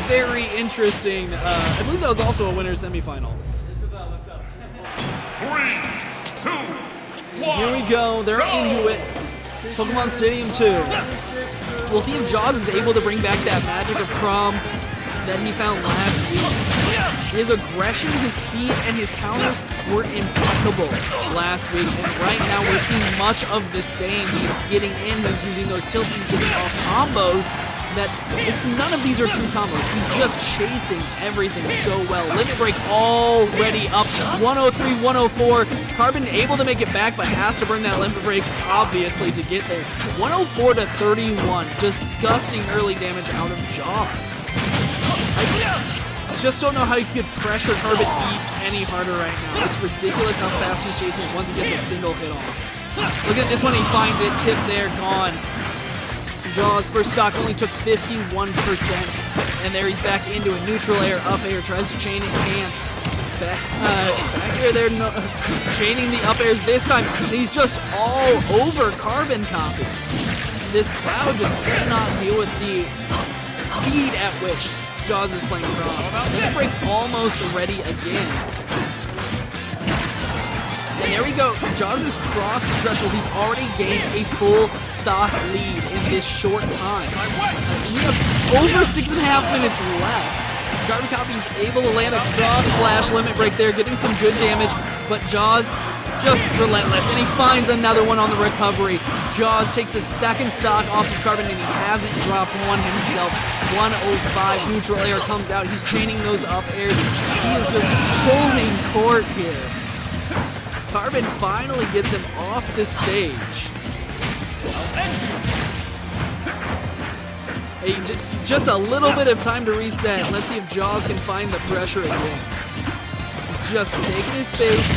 very interesting. I believe that was also a winner's semifinal. 3, 2, 1. Here we go. They're into it. Pokemon Stadium 2. We'll see if Jahz is able to bring back that magic of Crom that he found last week. His aggression, his speed, and his counters were impeccable last week. And right now we're seeing much of the same. He's getting in, he's using those tilts, he's getting off combos that none of these are true combos. He's just chasing everything so well. Limit Break already up 103, 104. Carbon able to make it back, but has to burn that Limit Break, obviously, to get there. 104 to 31. Disgusting early damage out of Jahz. I just don't know how you could pressure Carbon any harder right now. It's ridiculous how fast he's chasing once he gets a single hit off. Look at this one, he finds it, tip there, gone. Jahz first stock only took 51%, and there he's back into a neutral air, up air, tries to chain it, can't. Back air there, no, chaining the up airs this time. He's just all over CarbonCopies. This Cloud just cannot deal with the speed at which Jahz is playing around. Limit Break almost ready again. And there we go. Jahz has crossed the threshold. He's already gained a full stock lead in this short time. We have over 6.5 minutes left. CarbonCopies able to land a cross/slash limit break there, getting some good damage, but Jahz just relentless, and he finds another one on the recovery. Jahz takes a second stock off of Carbon, and he hasn't dropped one himself. 105 neutral air comes out. He's chaining those up airs. He is just holding court here. Carbon finally gets him off the stage. Hey, just a little bit of time to reset. Let's see if Jahz can find the pressure again. He's just taking his space.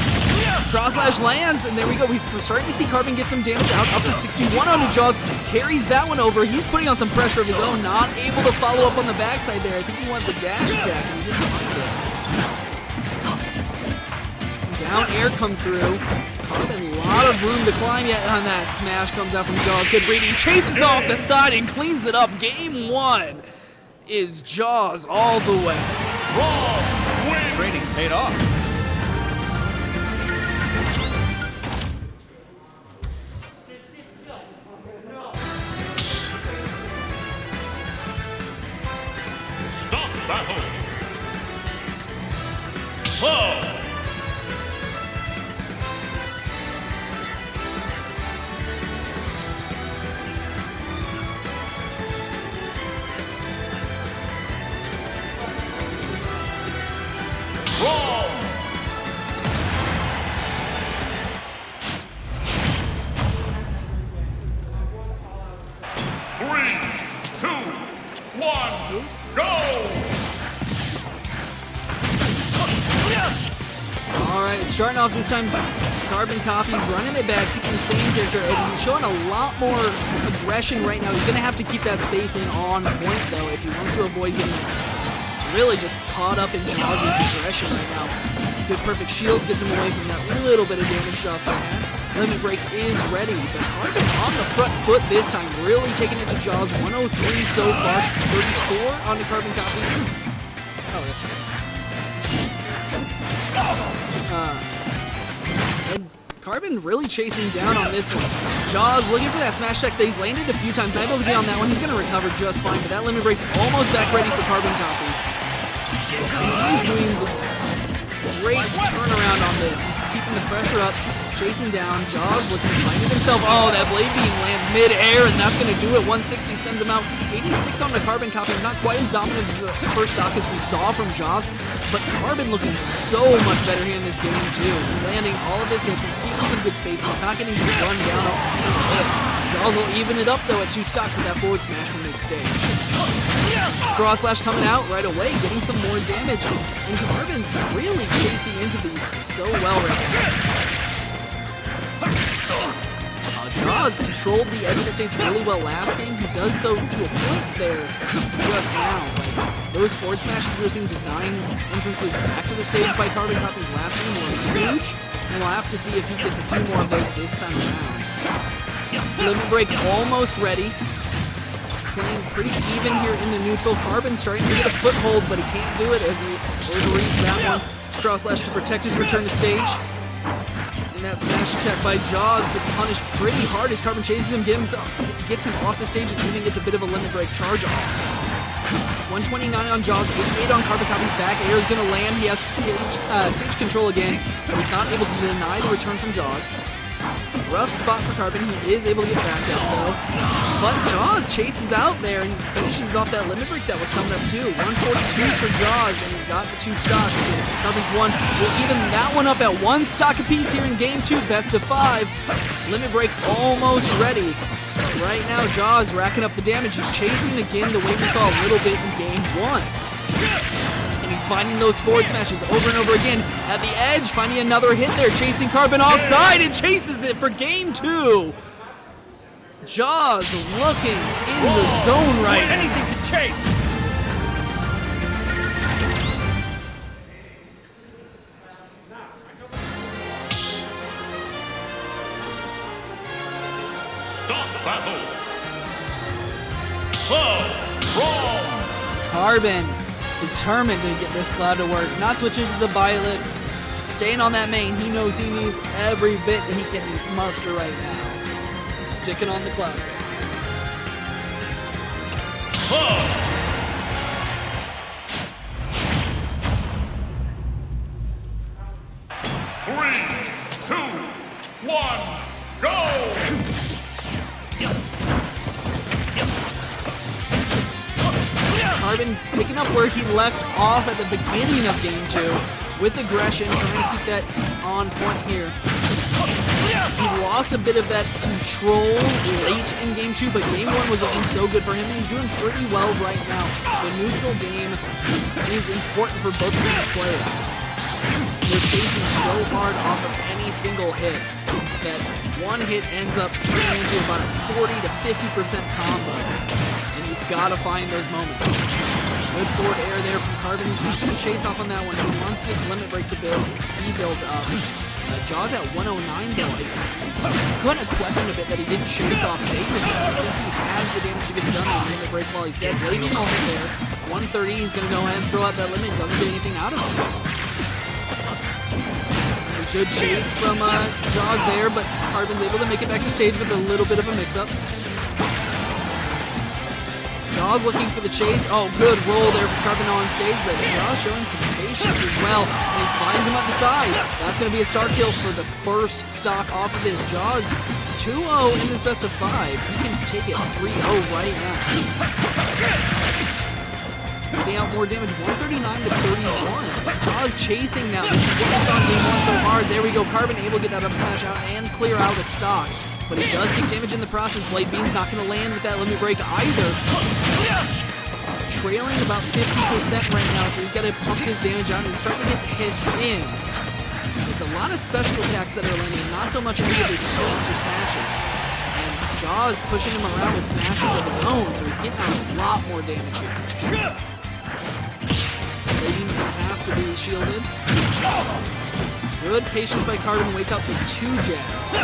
Cross-slash lands, and there we go. We're starting to see Carbon get some damage out, up to 61 onto Jahz. Carries that one over. He's putting on some pressure of his own, not able to follow up on the backside there. I think he wanted the dash attack, and he didn't find it. Down air comes through. Carbon, a lot of room to climb yet on that. Smash comes out from Jahz. Good reading. Chases off the side and cleans it up. Game 1 is Jahz all the way. Training paid off. Stop battle. Whoa. Alright, starting off this time, CarbonCopies running it back, keeping the same character, and he's showing a lot more aggression right now. He's going to have to keep that spacing on point, though, if he wants to avoid getting really just caught up in Jahz's aggression right now. Good perfect shield gets him away from that little bit of damage Jahz can have. Limit Break is ready, but Carbon on the front foot this time, really taking it to Jahz. 103 so far, 34 onto CarbonCopies. Oh, that's right. And Carbon really chasing down on this one. Jahz looking for that smash tech that he's landed a few times, not able to get on that one. He's going to recover just fine, but that Limit Break's almost back ready for CarbonCopies. He's doing the great turnaround on this. He's keeping the pressure up, chasing down. Jahz looking to find it himself. Oh, that Blade Beam lands mid-air, and that's going to do it. 160 sends him out. 86 on the CarbonCopies. Not quite as dominant as the first stock as we saw from Jahz, but Carbon looking so much better here in this game, too. He's landing all of his hits. He's keeping some good space. He's not getting run down off the single hit. Jahz will even it up, though, at 2 stocks with that forward smash from mid-stage. Cross slash coming out right away, getting some more damage. And Carbon's really chasing into these so well right now. Jahz controlled the edge of the stage really well last game. He does so to a point there just now. Like, those forward smashes we were seeing denying entrances back to the stage by CarbonCopies last game were huge. And we'll have to see if he gets a few more of those this time around. Limit Break almost ready. playing pretty even here in the neutral. Carbon's starting to get a foothold, but he can't do it as he overreads that one. Cross slash to protect his return to stage. And that smash attack by Jahz gets punished pretty hard as Carbon chases him, gets him off the stage, and even gets a bit of a limit break charge off. 129 on Jahz, 88 on CarbonCopies. Back air is going to land. He has stage control again, but he's not able to deny the return from Jahz. Rough spot for Carbon. He is able to get back out though. But Jahz chases out there and finishes off that limit break that was coming up too. 142 for Jahz, and he's got the 2 stocks. Carbon's one will even that one up at 1 stock apiece here in game 2, best of 5. Limit break almost ready. Right now, Jahz racking up the damage. He's chasing again the way we saw a little bit in game 1. And he's finding those forward smashes over and over again. At the edge, finding another hit there, chasing Carbon offside and chases it for game 2. Jahz looking in the zone right now. Anything can change. Stop battle. Wrong. Carbon determined to get this cloud to work. Not switching to the violet. Staying on that main. He knows he needs every bit that he can muster right now. Sticking on the cloud. 3, 2, 1, go! Carbon picking up where he left off at the beginning of game 2 with aggression, trying to keep that on point here. He lost a bit of that control late in game 2, but game 1 was looking so good for him, and he's doing pretty well right now. The neutral game is important for both of these players. They're chasing so hard off of any single hit that one hit ends up turning into about a 40 to 50% combo. And you've got to find those moments. Good forward air there from Carbon. He's going to chase off on that one. He wants this limit break to be built up. Jahz at 109 though. I'm going to question a bit that he didn't chase off Satan. I think he has the damage to get done on the limit break while he's dead. Blading moment there. 130, he's going to go ahead and throw out that limit. Doesn't get anything out of it. A good chase from Jahz there, but Carbon's able to make it back to stage with a little bit of a mix-up. Jahz looking for the chase. Oh, good roll there for Carbon on stage, but Jahz showing some patience as well. And he finds him at the side. That's going to be a start kill for the first stock off of this. Jahz 2-0 in this best of 5. He can take it 3-0 right now. Getting out more damage, 139 to 31. Jahz chasing now. This is what we saw in game 1 so hard. There we go. Carbon able to get that up smash out and clear out a stock. But he does take damage in the process. Blade Beam's not going to land with that limit break either. Trailing about 50% right now, so he's got to pump his damage out and he's starting to get hits in. It's a lot of special attacks that are landing, not so much any of his tilts or smashes. And Jahz pushing him around with smashes of his own, so he's getting out a lot more damage here. Blade Beam's going to have to be shielded. Good patience by Carbon, waits out for 2 jabs.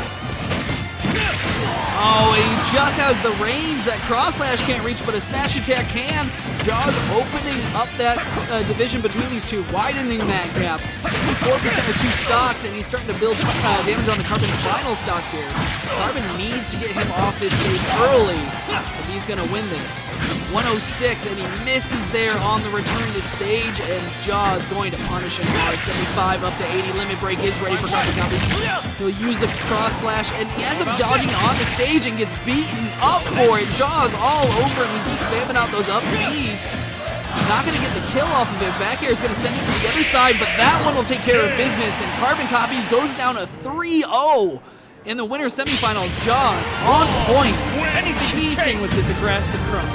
Oh, he just has the range that cross slash can't reach, but a smash attack can. Jahz opening up that division between these two, widening that gap. 54% with 2 stocks, and he's starting to build damage on the Carbon's final stock here. Carbon needs to get him off this stage early if he's going to win this. 106, and he misses there on the return to stage, and Jahz going to punish him hard. 75 up to 80, limit break is ready for CarbonCopies. He'll use the cross slash, and he ends up dodging on the stage and gets beaten up for it. Jahz all over him. He's just spamming out those up Bs. Not going to get the kill off of it. Back air is going to send it to the other side, but that one will take care of business, and CarbonCopies goes down a 3-0 in the winner semifinals. Jahz on point, chasing with this aggressive crumb.